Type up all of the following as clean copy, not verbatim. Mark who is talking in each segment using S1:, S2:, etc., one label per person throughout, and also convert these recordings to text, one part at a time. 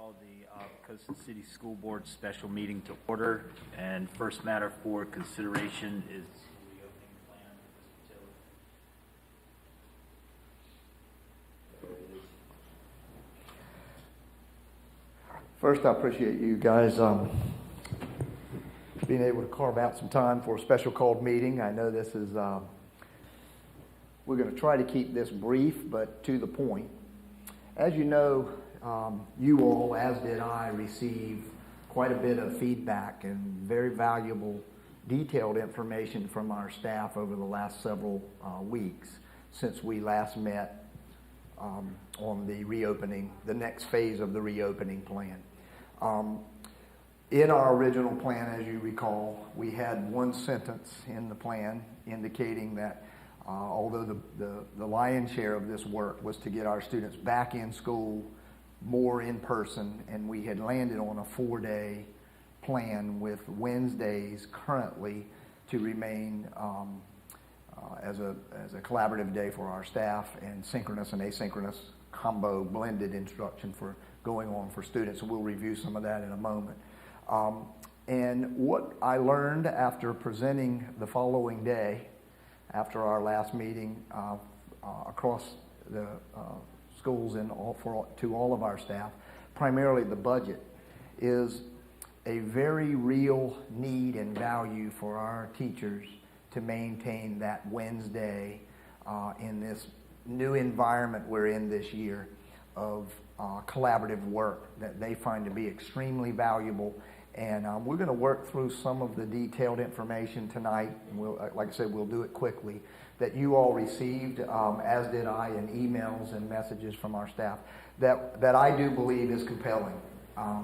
S1: call the Poquoson City School Board special meeting to order, and first matter for consideration is the reopening plan.
S2: First, I appreciate you guys being able to carve out some time for a special called meeting. I know this is, we're going to try to keep this brief but to the point. As you know, you all, as did I, received quite a bit of feedback and very valuable, detailed information from our staff over the last several weeks since we last met on the reopening, the next phase of the reopening plan. In our original plan, as you recall, we had one sentence in the plan indicating that although the lion's share of this work was to get our students back in school more in person, and we had landed on a 4-day plan with Wednesdays currently to remain as a collaborative day for our staff, and synchronous and asynchronous combo blended instruction for going on for students. So we'll review some of that in a moment. And what I learned after presenting the following day, after our last meeting across the schools and to all of our staff, primarily the budget, is a very real need and value for our teachers to maintain that Wednesday in this new environment we're in this year of collaborative work that they find to be extremely valuable. And we're going to work through some of the detailed information tonight. And like I said, we'll do it quickly, that you all received, as did I, in emails and messages from our staff, that I do believe is compelling.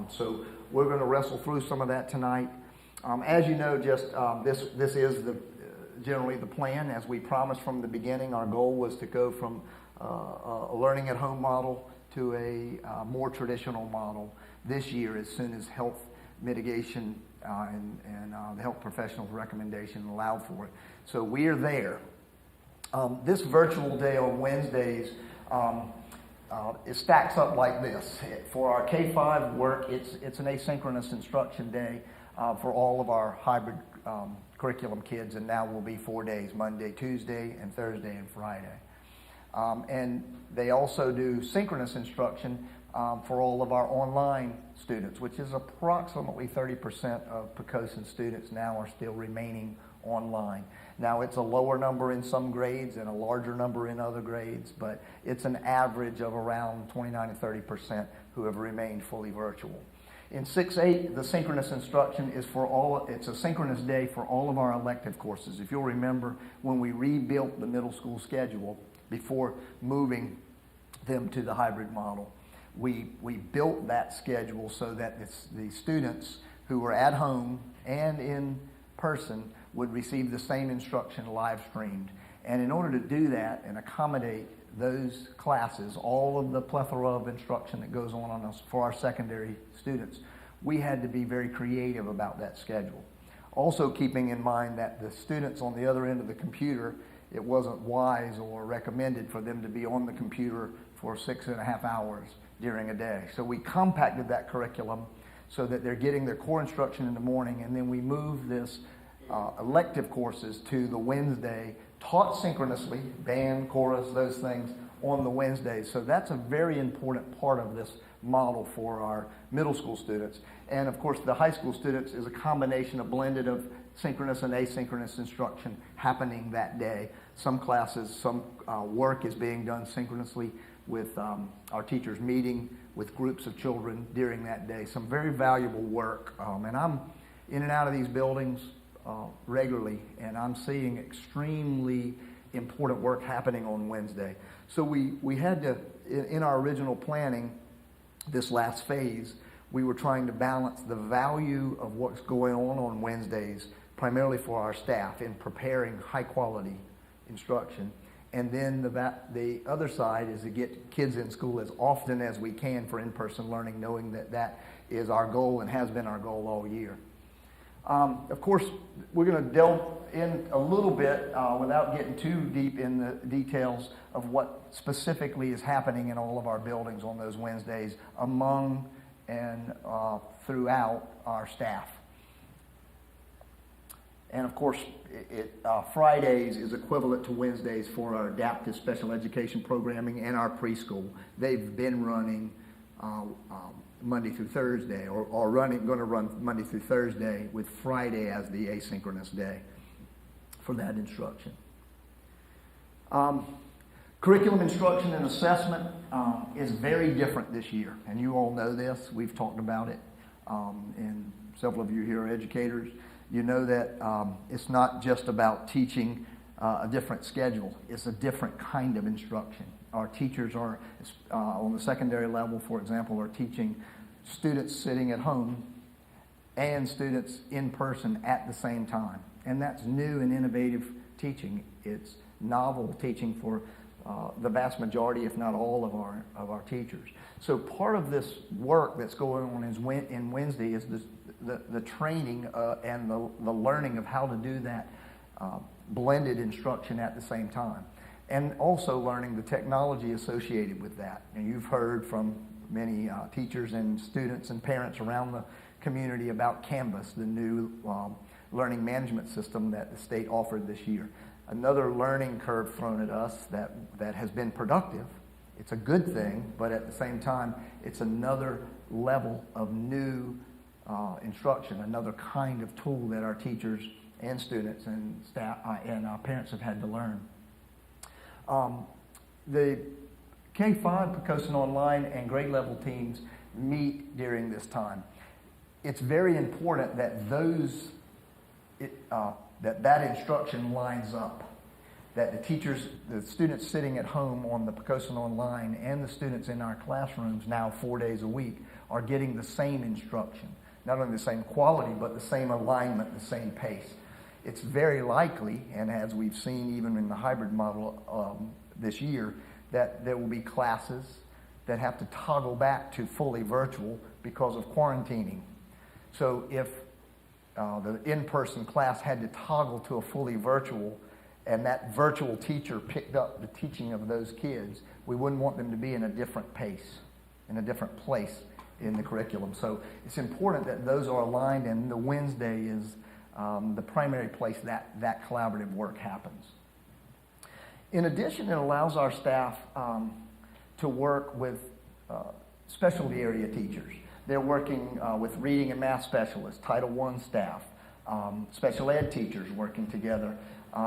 S2: So we're going to wrestle through some of that tonight. As you know, just this is generally the plan. As we promised from the beginning, our goal was to go from a learning at home model to a more traditional model this year, as soon as health mitigation and the health professionals' recommendation allowed for it. So we are there. This virtual day on Wednesdays, it stacks up like this. For our K-5 work, it's an asynchronous instruction day for all of our hybrid curriculum kids, and now will be 4 days, Monday, Tuesday, and Thursday and Friday. And they also do synchronous instruction for all of our online students, which is approximately 30% of Poquoson students now are still remaining online. Now, it's a lower number in some grades and a larger number in other grades, but it's an average of around 29 to 30% who have remained fully virtual. In 6-8, the synchronous instruction is it's a synchronous day for all of our elective courses. If you'll remember, when we rebuilt the middle school schedule before moving them to the hybrid model, we built that schedule so that the students who were at home and in person would receive the same instruction live streamed. And in order to do that and accommodate those classes, all of the plethora of instruction that goes on us for our secondary students, we had to be very creative about that schedule. Also keeping in mind that the students on the other end of the computer, it wasn't wise or recommended for them to be on the computer for 6.5 hours during a day. So we compacted that curriculum so that they're getting their core instruction in the morning, and then we move this elective courses to the Wednesday, taught synchronously, band, chorus, those things, on the Wednesdays. So that's a very important part of this model for our middle school students. And of course, the high school students is a combination of blended of synchronous and asynchronous instruction happening that day. Some classes, some work is being done synchronously with our teachers meeting with groups of children during that day. Some very valuable work. And I'm in and out of these buildings regularly, and I'm seeing extremely important work happening on Wednesday. So we had to, in our original planning, this last phase, we were trying to balance the value of what's going on Wednesdays, primarily for our staff in preparing high quality instruction. And then the other side is to get kids in school as often as we can for in-person learning, knowing that that is our goal and has been our goal all year. Of course, we're going to delve in a little bit without getting too deep in the details of what specifically is happening in all of our buildings on those Wednesdays among and throughout our staff. And of course, Fridays is equivalent to Wednesdays for our adaptive special education programming and our preschool. They've been running Monday through Thursday, or going to run Monday through Thursday with Friday as the asynchronous day for that instruction. Curriculum instruction and assessment is very different this year, and you all know this. We've talked about it, and several of you here are educators. You know that it's not just about teaching a different schedule. It's a different kind of instruction. Our teachers are, on the secondary level, for example, are teaching students sitting at home and students in person at the same time. And that's new and innovative teaching. It's novel teaching for the vast majority, if not all, of our teachers. So part of this work that's going on in Wednesday is the training and the learning of how to do that blended instruction at the same time. And also learning the technology associated with that. And you've heard from many teachers and students and parents around the community about Canvas, the new learning management system that the state offered this year. Another learning curve thrown at us that has been productive. It's a good thing, but at the same time, it's another level of new instruction, another kind of tool that our teachers and students and staff and our parents have had to learn. The K-5, Poquoson Online, and grade level teams meet during this time. It's very important that that instruction lines up, that the students sitting at home on the Poquoson Online and the students in our classrooms now 4 days a week are getting the same instruction. Not only the same quality, but the same alignment, the same pace. It's very likely, and as we've seen even in the hybrid model this year, that there will be classes that have to toggle back to fully virtual because of quarantining. So if the in-person class had to toggle to a fully virtual, and that virtual teacher picked up the teaching of those kids, we wouldn't want them to be in a different pace, in a different place in the curriculum. So it's important that those are aligned, and the Wednesday is the primary place that collaborative work happens. In addition, it allows our staff to work with specialty area teachers. They're working with reading and math specialists, Title I staff, special ed teachers working together,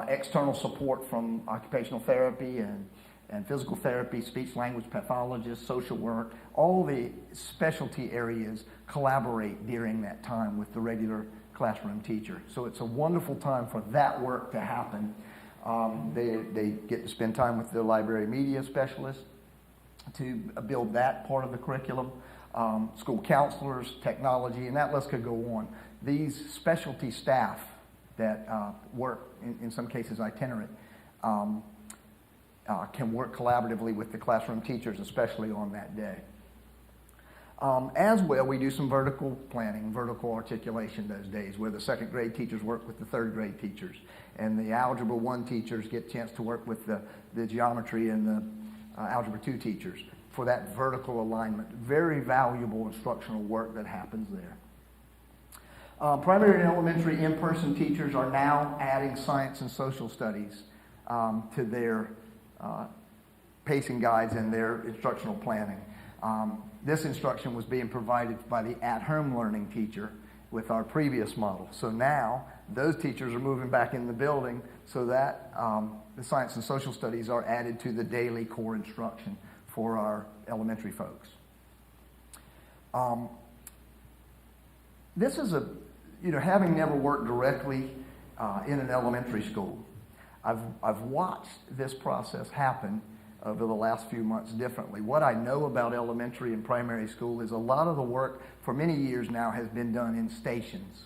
S2: external support from occupational therapy and physical therapy, speech language pathologists, social work. All the specialty areas collaborate during that time with the regular classroom teacher. So it's a wonderful time for that work to happen. They get to spend time with the library media specialist to build that part of the curriculum. School counselors, technology, and that list could go on. These specialty staff that work, in some cases itinerant, can work collaboratively with the classroom teachers, especially on that day. As well, we do some vertical planning, vertical articulation those days, where the second grade teachers work with the third grade teachers, and the Algebra 1 teachers get a chance to work with the geometry and the Algebra 2 teachers for that vertical alignment. Very valuable instructional work that happens there. Primary and elementary in-person teachers are now adding science and social studies to their pacing guides and their instructional planning. This instruction was being provided by the at-home learning teacher with our previous model. So now those teachers are moving back in the building so that the science and social studies are added to the daily core instruction for our elementary folks. This is having never worked directly in an elementary school, I've watched this process happen over the last few months differently. What I know about elementary and primary school is a lot of the work for many years now has been done in stations.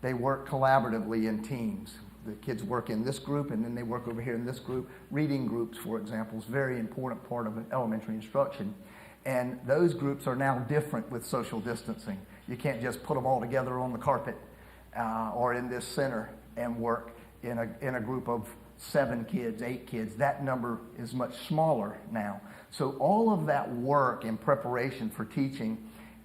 S2: They work collaboratively in teams. The kids work in this group and then they work over here in this group. Reading groups, for example, is a very important part of elementary instruction. And those groups are now different with social distancing. You can't just put them all together on the carpet or in this center and work in a group of 7 kids, 8 kids. That number is much smaller now. So all of that work in preparation for teaching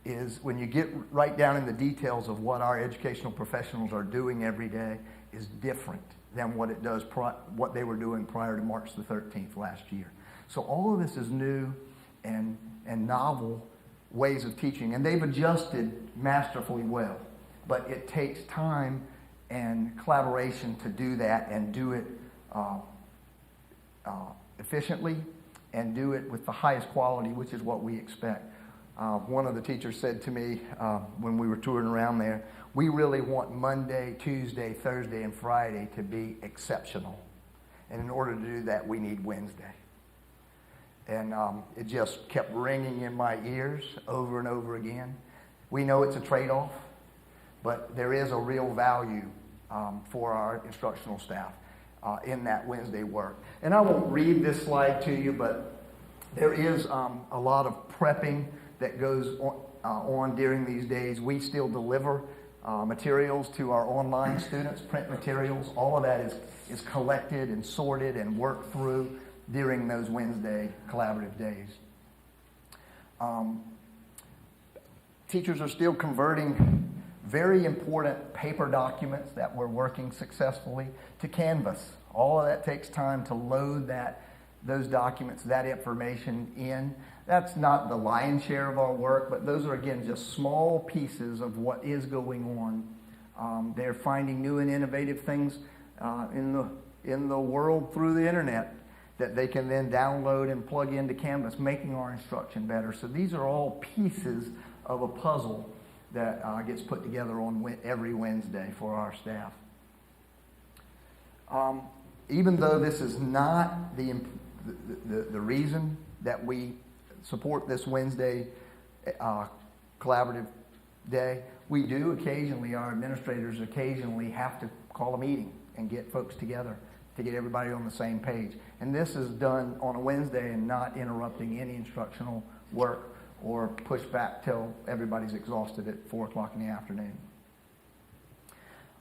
S2: is when you get right down in the details of what our educational professionals are doing every day is different than what it does what they were doing prior to March the 13th last year. So all of this is new and novel ways of teaching, and they've adjusted masterfully well. But it takes time and collaboration to do that and do it efficiently and do it with the highest quality, which is what we expect. One of the teachers said to me when we were touring around there, we really want Monday, Tuesday, Thursday, and Friday to be exceptional. And in order to do that, we need Wednesday. And it just kept ringing in my ears over and over again. We know it's a trade-off, but there is a real value for our instructional staff in that Wednesday work. And I won't read this slide to you, but there is a lot of prepping that goes on during these days. We still deliver materials to our online students, print materials. All of that is collected and sorted and worked through during those Wednesday collaborative days. Teachers are still converting very important paper documents that we're working successfully to Canvas. All of that takes time to load those documents, that information in. That's not the lion's share of our work, but those are, again, just small pieces of what is going on. They're finding new and innovative things in the world through the internet that they can then download and plug into Canvas, making our instruction better. So these are all pieces of a puzzle that gets put together on every Wednesday for our staff. Even though this is not the reason that we support this Wednesday collaborative day, we do occasionally, our administrators occasionally have to call a meeting and get folks together to get everybody on the same page. And this is done on a Wednesday and not interrupting any instructional work or push back till everybody's exhausted at 4 o'clock in the afternoon.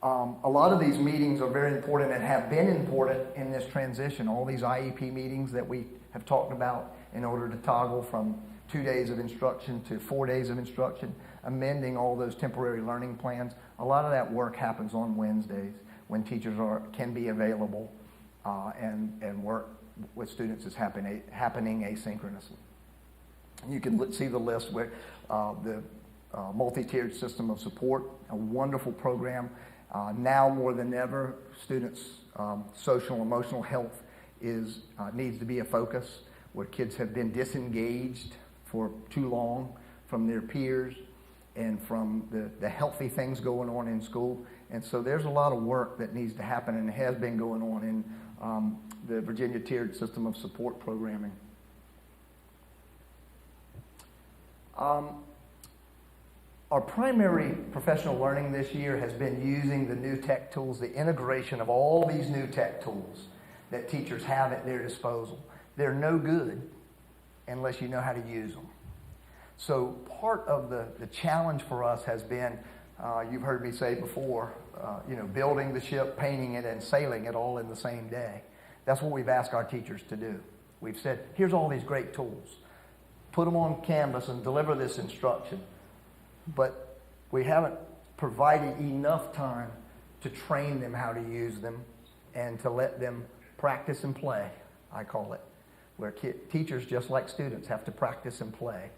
S2: A lot of these meetings are very important and have been important in this transition. All these IEP meetings that we have talked about in order to toggle from 2 days of instruction to 4 days of instruction, amending all those temporary learning plans. A lot of that work happens on Wednesdays when teachers can be available and work with students is happening asynchronously. You can see the list where the multi-tiered system of support, a wonderful program. Now more than ever, students' social and emotional health needs to be a focus, where kids have been disengaged for too long from their peers and from the healthy things going on in school. And so there's a lot of work that needs to happen and has been going on in the Virginia Tiered System of Support programming. Our primary professional learning this year has been using the new tech tools, the integration of all these new tech tools that teachers have at their disposal. They're no good unless you know how to use them. So part of the challenge for us has been, you've heard me say before, building the ship, painting it, and sailing it all in the same day. That's what we've asked our teachers to do. We've said, here's all these great tools. Put them on Canvas and deliver this instruction. But we haven't provided enough time to train them how to use them and to let them practice and play, I call it, where teachers, just like students, have to practice and play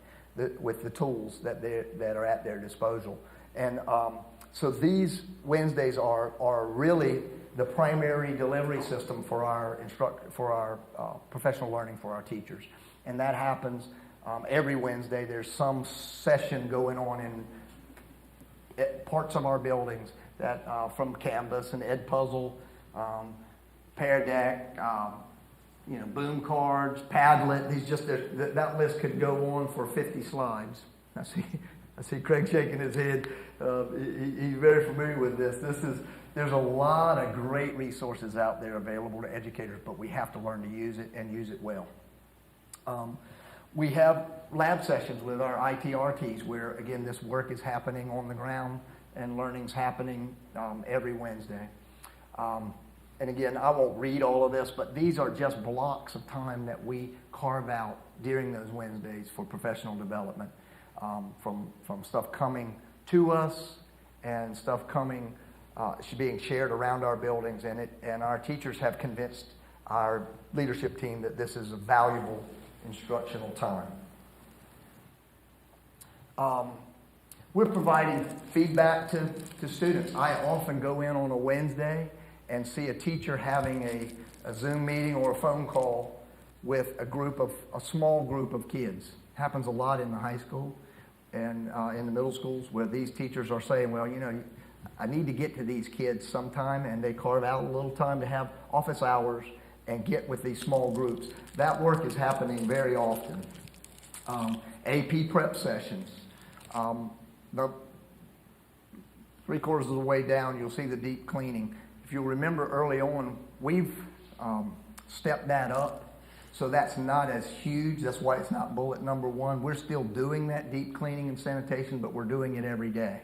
S2: with the tools that are at their disposal. And so these Wednesdays are really the primary delivery system for our professional learning for our teachers. And that happens every Wednesday. There's some session going on in parts of our buildings that from Canvas and Edpuzzle, Pear Deck, boom cards, Padlet. That list could go on for 50 slides. I see Craig shaking his head. He's very familiar with this. There's a lot of great resources out there available to educators, but we have to learn to use it and use it well. We have lab sessions with our ITRTs where, again, this work is happening on the ground and learning's happening every Wednesday. And again, I won't read all of this, but these are just blocks of time that we carve out during those Wednesdays for professional development. from stuff coming to us and stuff coming, being shared around our buildings, and our teachers have convinced our leadership team that this is a valuable instructional time. We're providing feedback to students. I often go in on a Wednesday and see a teacher having a Zoom meeting or a phone call with a small group of kids. Happens a lot in the high school and in the middle schools, where these teachers are saying, well, I need to get to these kids sometime, and they carve out a little time to have office hours and get with these small groups. That work is happening very often. AP prep sessions. The 3/4 of the way down, you'll see the deep cleaning. If you'll remember early on, we've stepped that up. So that's not as huge. That's why it's not bullet number 1. We're still doing that deep cleaning and sanitation, but we're doing it every day.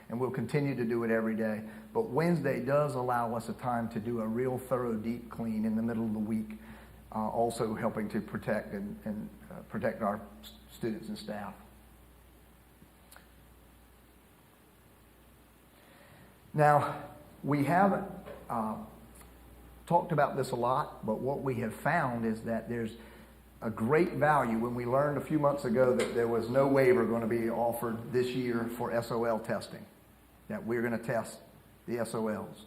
S2: And we'll continue to do it every day. But Wednesday does allow us a time to do a real thorough deep clean in the middle of the week, also helping to protect and protect our students and staff. Now, we haven't talked about this a lot, but what we have found is that there's a great value when we learned a few months ago that there was no waiver going to be offered this year for SOL testing, that we're going to test the SOLs.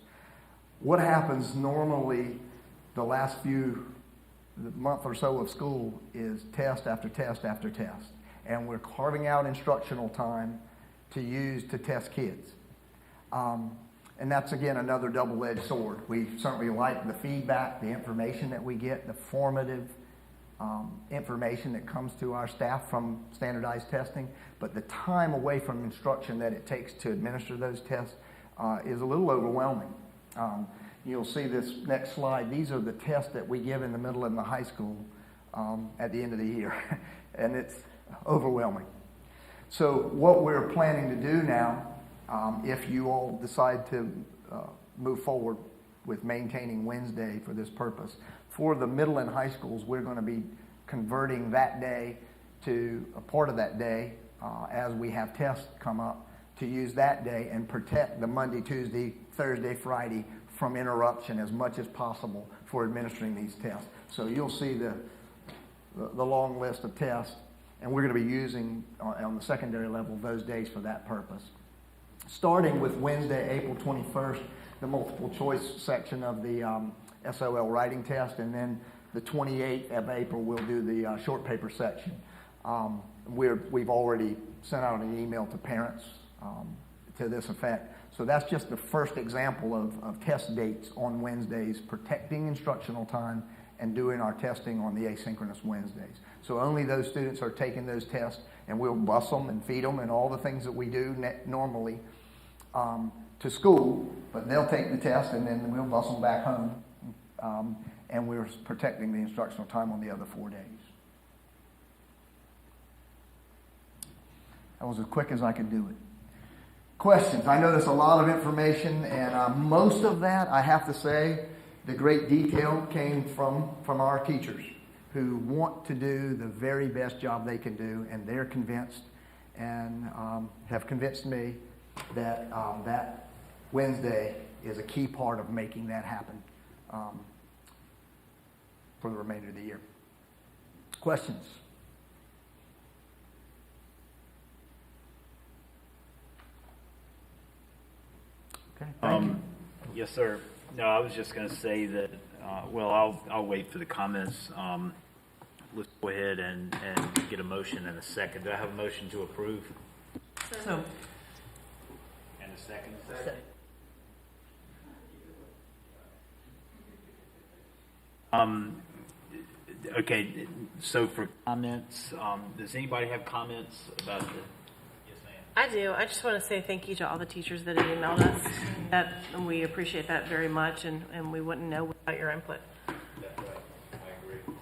S2: What happens normally the last month or so of school is test after test after test, and we're carving out instructional time to use to test kids. And that's, again, another double-edged sword. We certainly like the feedback, the information that we get, the formative information that comes to our staff from standardized testing, but the time away from instruction that it takes to administer those tests is a little overwhelming. You'll see this next slide. These are the tests that we give in the middle and the high school at the end of the year, and it's overwhelming. So what we're planning to do now, if you all decide to move forward with maintaining Wednesday for this purpose, for the middle and high schools, we're going to be converting that day to a part of that day as we have tests come up, to use that day and protect the Monday, Tuesday, Thursday, Friday from interruption as much as possible for administering these tests. So you'll see the long list of tests, and we're going to be using on the secondary level those days for that purpose. Starting with Wednesday, April 21st, the multiple choice section of the SOL writing test, and then the 28th of April we'll do the short paper section. We've already sent out an email to parents to this effect. So that's just the first example of test dates on Wednesdays, protecting instructional time and doing our testing on the asynchronous Wednesdays. So only those students are taking those tests, and we'll bus them and feed them and all the things that we do normally to school, but they'll take the test and then we'll bus them back home, and we're protecting the instructional time on the other 4 days. That was as quick as I could do it. Questions? I know there's a lot of information, and most of that, I have to say, the great detail came from our teachers who want to do the very best job they can do, and they're convinced and have convinced me that that Wednesday is a key part of making that happen for the remainder of the year. Questions? Okay, thank you.
S1: Yes, sir. No, I was just going to say that, I'll wait for the comments. Let's go ahead and get a motion and a second. Do I have a motion to approve?
S3: So,
S1: And a second? Okay, so for comments, does anybody have comments about the, yes ma'am?
S3: I do. I just want to say thank you to all the teachers that have emailed us. And we appreciate that very much, and we wouldn't know without your input.
S1: That's right, I agree.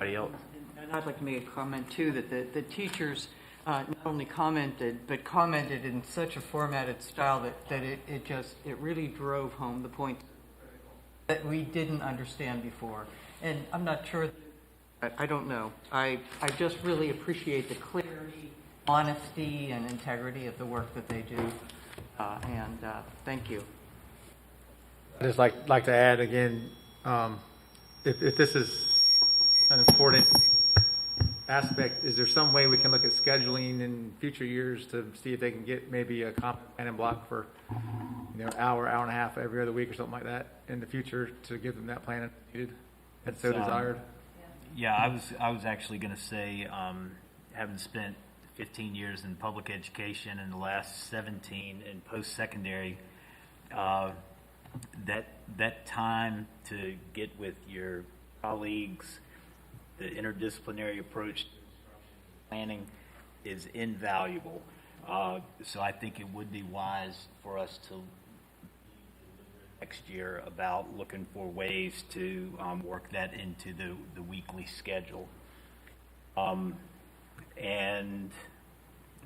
S1: Anybody else?
S4: And I'd like to make a comment too, that the teachers not only commented, but commented in such a formatted style that it really drove home the point that we didn't understand before. And I'm not sure, I don't know. I just really appreciate the clarity honesty and integrity of the work that they do. And thank you.
S5: I'd just like to add again, if this is an important aspect, is there some way we can look at scheduling in future years to see if they can get maybe a comp plan and block for, hour and a half every other week or something like that in the future to give them that plan if needed and so desired?
S1: Yeah, I was actually going to say, having spent 15 years in public education and the last 17 in post-secondary, that time to get with your colleagues, the interdisciplinary approach to planning is invaluable. So I think it would be wise for us to next year about looking for ways to work that into the weekly schedule. And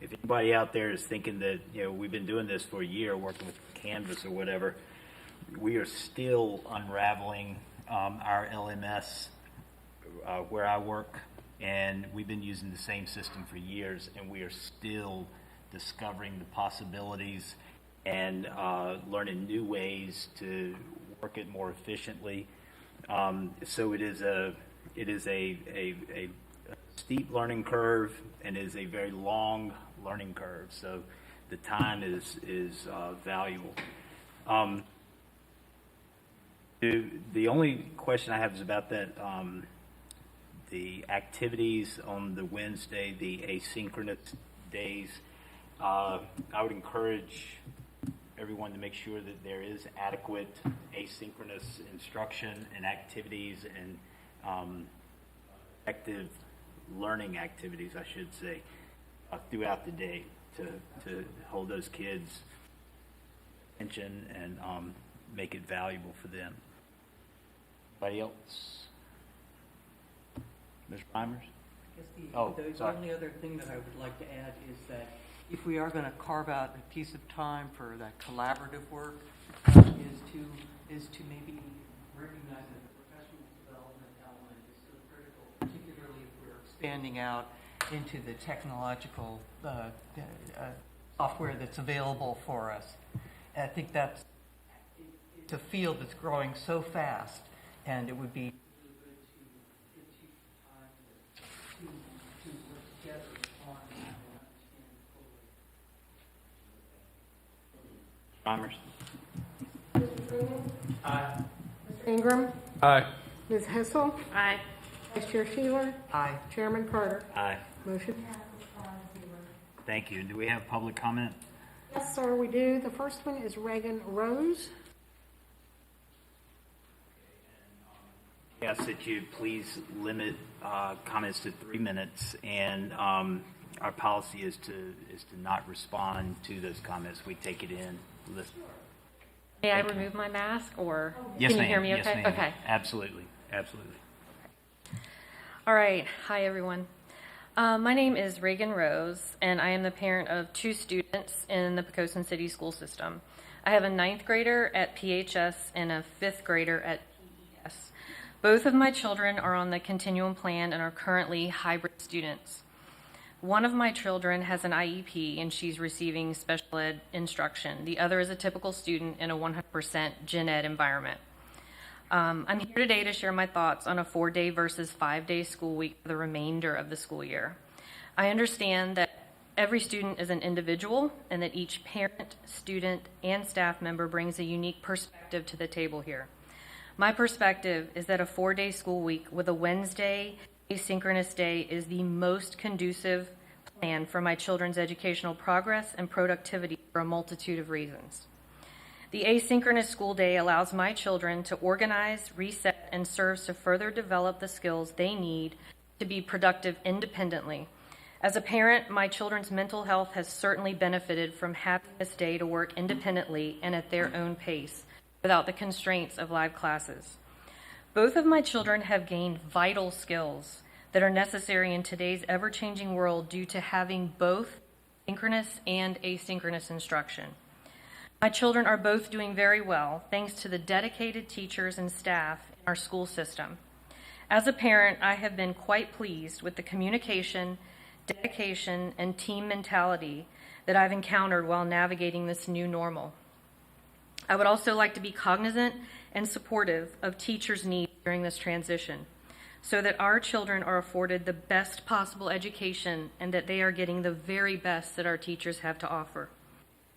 S1: if anybody out there is thinking that, we've been doing this for a year, working with Canvas or whatever, we are still unraveling our LMS where I work, and we've been using the same system for years, and we are still discovering the possibilities and learning new ways to work it more efficiently. So it is a steep learning curve, and is a very long learning curve. So the time is valuable. The only question I have is about that, the activities on the Wednesday, the asynchronous days. I would encourage everyone to make sure that there is adequate asynchronous instruction and activities and effective learning activities, I should say, throughout the day to hold those kids' attention and make it valuable for them. Anybody else? Ms. Reimers?
S4: The
S1: sorry.
S4: only other thing that I would like to add is that if we are going to carve out a piece of time for that collaborative work, is to maybe recognize that the professional development element is so critical, particularly if we're expanding out into the technological software that's available for us. And I think it's a field that's growing so fast, and it would be really good to give teachers time to work together on that and understand fully.
S1: Reimers?
S5: Aye.
S6: Mr. Ingram,
S5: Aye.
S6: Ms. Hessel,
S3: Aye.
S6: Vice Chair Sheeler,
S4: Aye.
S6: Chairman Carter.
S1: Aye.
S6: Motion passes 5-0.
S1: Thank you. Do we have public comment?
S6: Yes, sir, we do. The first one is Reagan Rose.
S1: I ask that you please limit comments to 3 minutes, and our policy is to not respond to those comments. We take it in, listen.
S7: May I remove my mask, or
S1: Yes,
S7: can you
S1: ma'am.
S7: hear me
S1: Yes,
S7: okay?
S1: ma'am.
S7: Okay.
S1: Absolutely. Absolutely.
S7: All right. Hi, everyone. My name is Reagan Rose, and I am the parent of 2 students in the Poquoson City School System. I have a 9th grader at PHS and a 5th grader at PES. Both of my children are on the continuum plan and are currently hybrid students. One of my children has an IEP, and she's receiving special ed instruction. The other is a typical student in a 100% gen ed environment. I'm here today to share my thoughts on a 4-day versus 5-day school week for the remainder of the school year. I understand that every student is an individual and that each parent, student, and staff member brings a unique perspective to the table here. My perspective is that a 4-day school week with a Wednesday asynchronous day is the most conducive plan for my children's educational progress and productivity for a multitude of reasons. The asynchronous school day allows my children to organize, reset, and serves to further develop the skills they need to be productive independently. As a parent, my children's mental health has certainly benefited from having this day to work independently and at their own pace, without the constraints of live classes. Both of my children have gained vital skills that are necessary in today's ever-changing world due to having both synchronous and asynchronous instruction. My children are both doing very well, thanks to the dedicated teachers and staff in our school system. As a parent, I have been quite pleased with the communication, dedication, and team mentality that I've encountered while navigating this new normal. I would also like to be cognizant and supportive of teachers' needs during this transition, so that our children are afforded the best possible education and that they are getting the very best that our teachers have to offer.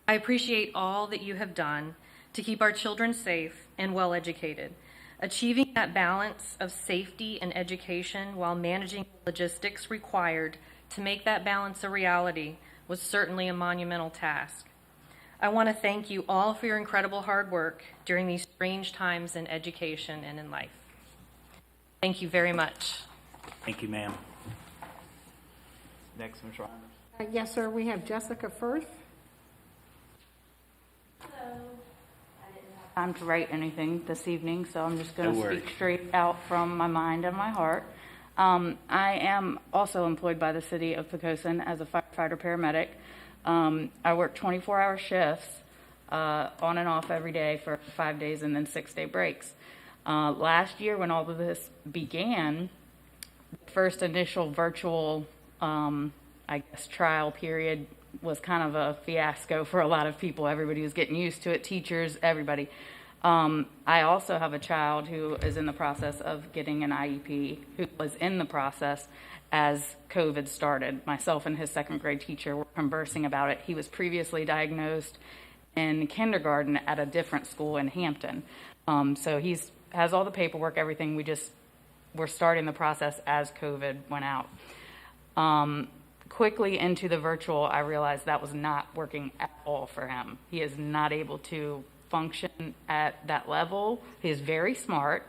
S7: I appreciate all that you have done to keep our children safe and well educated. Achieving that balance of safety and education while managing the logistics required to make that balance a reality was certainly a monumental task. I want to thank you all for your incredible hard work during these strange times in education and in life. Thank you very much.
S1: Thank you, ma'am. Next, Ms. Reimers.
S6: Yes, sir, we have Jessica Firth.
S8: Time to write anything this evening, so I'm just going
S1: No
S8: to
S1: worries.
S8: speak straight out from my mind and my heart. I am also employed by the city of Poquoson as a firefighter paramedic. I work 24-hour shifts on and off every day for 5 days and then 6-day breaks. Last year, when all of this began, the first initial virtual, trial period was kind of a fiasco for a lot of people. Everybody was getting used to it, teachers, everybody. I also have a child who is in the process of getting an IEP, who was in the process as COVID started. Myself and his second grade teacher were conversing about it. He was previously diagnosed in kindergarten at a different school in Hampton. So he's has all the paperwork, everything. We're starting the process as COVID went out. Quickly into the virtual, I realized that was not working at all for him. He is not able to function at that level. He is very smart,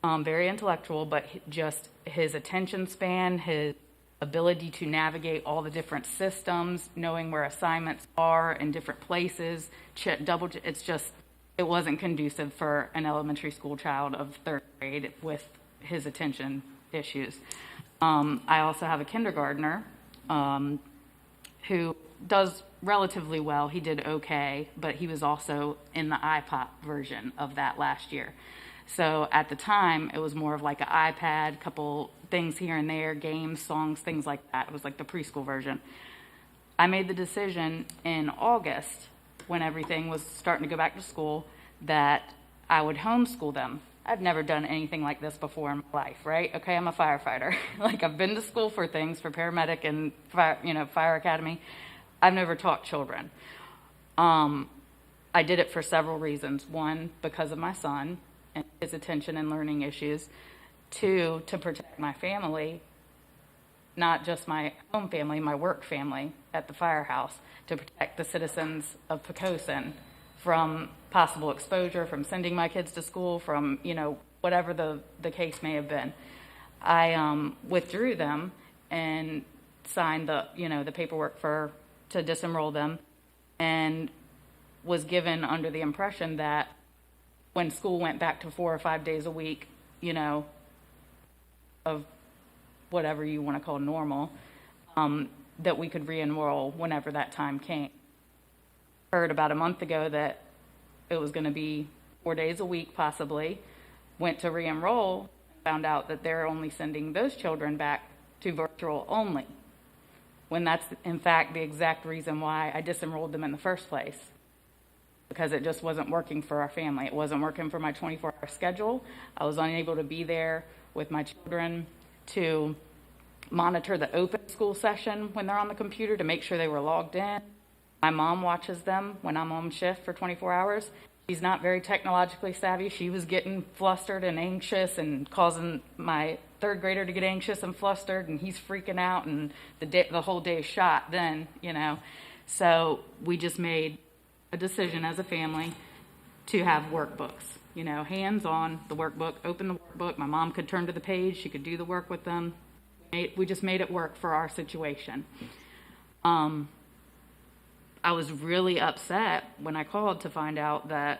S8: very intellectual, but just his attention span, his ability to navigate all the different systems, knowing where assignments are in different places, it wasn't conducive for an elementary school child of third grade with his attention issues. I also have a kindergartner who does relatively well. He did okay, but he was also in the iPod version of that last year. So at the time, it was more of like an iPad, couple things here and there, games, songs, things like that. It was like the preschool version. I made the decision in August, when everything was starting to go back to school, that I would homeschool them. I've never done anything like this before in my life, right? Okay, I'm a firefighter. Like, I've been to school for things, for paramedic and fire academy. I've never taught children. I did it for several reasons. One, because of my son and his attention and learning issues. Two, to protect my family, not just my home family, my work family at the firehouse, to protect the citizens of Poquoson from possible exposure, from sending my kids to school, from, whatever the case may have been. I withdrew them and signed the paperwork to disenroll them, and was given under the impression that when school went back to 4 or 5 days a week, of whatever you want to call normal, that we could re-enroll whenever that time came. Heard about a month ago that it was going to be 4 days a week possibly, went to re-enroll, found out that they're only sending those children back to virtual only, when that's in fact the exact reason why I disenrolled them in the first place, because it just wasn't working for our family. It wasn't working for my 24-hour schedule. I was unable to be there with my children to monitor the open school session when they're on the computer to make sure they were logged in. My mom watches them when I'm on shift for 24 hours. She's not very technologically savvy. She was getting flustered and anxious and causing my third grader to get anxious and flustered, and he's freaking out, and the whole day is shot then, So we just made a decision as a family to have workbooks, hands-on, the workbook, open the workbook. My mom could turn to the page. She could do the work with them. We just made it work for our situation. I was really upset when I called to find out that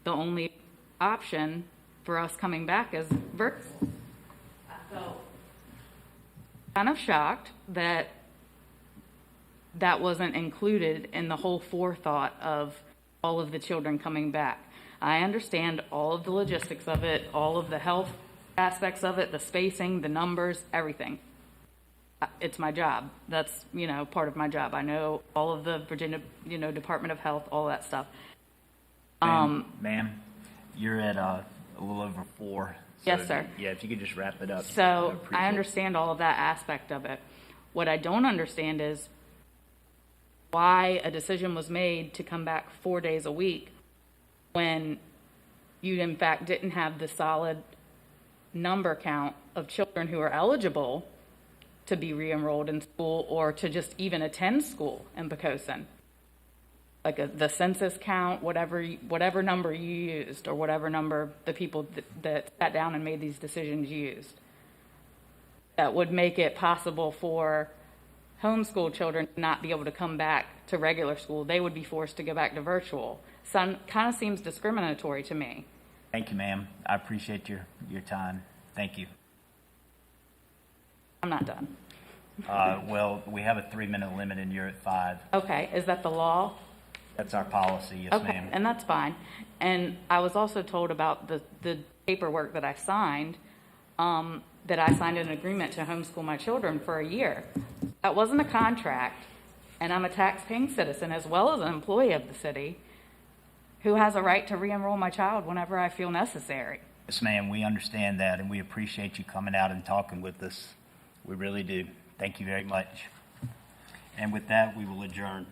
S8: the only option for us coming back is virtual. I felt kind of shocked that that wasn't included in the whole forethought of all of the children coming back. I understand all of the logistics of it, all of the health aspects of it, the spacing, the numbers, everything. It's my job. That's, part of my job. I know all of the Virginia, Department of Health, all that stuff.
S9: Ma'am, you're at a little over 4.
S8: Yes, sir.
S9: Yeah, if you could just wrap it up.
S8: So
S9: appreciate
S8: I
S9: it.
S8: understand all of that aspect of it. What I don't understand is why a decision was made to come back 4 days a week when you, in fact, didn't have the solid number count of children who are eligible to be re-enrolled in school or to just even attend school in Poquoson. Like the census count, whatever number you used, or whatever number the people that sat down and made these decisions used. That would make it possible for homeschool children to not be able to come back to regular school. They would be forced to go back to virtual. So kind of seems discriminatory to me.
S9: Thank you, ma'am. I appreciate your time. Thank you.
S8: I'm not done.
S9: Well, we have a 3-minute limit and you're at 5.
S8: Okay, is that the law?
S9: That's our policy, yes,
S8: Okay,
S9: ma'am.
S8: and that's fine. And I was also told about the paperwork that I signed, that I signed an agreement to homeschool my children for a year. That wasn't a contract, and I'm a tax-paying citizen as well as an employee of the city who has a right to re-enroll my child whenever I feel necessary.
S9: Yes, ma'am, we understand that, and we appreciate you coming out and talking with us. We really do. Thank you very much. And with that, we will adjourn.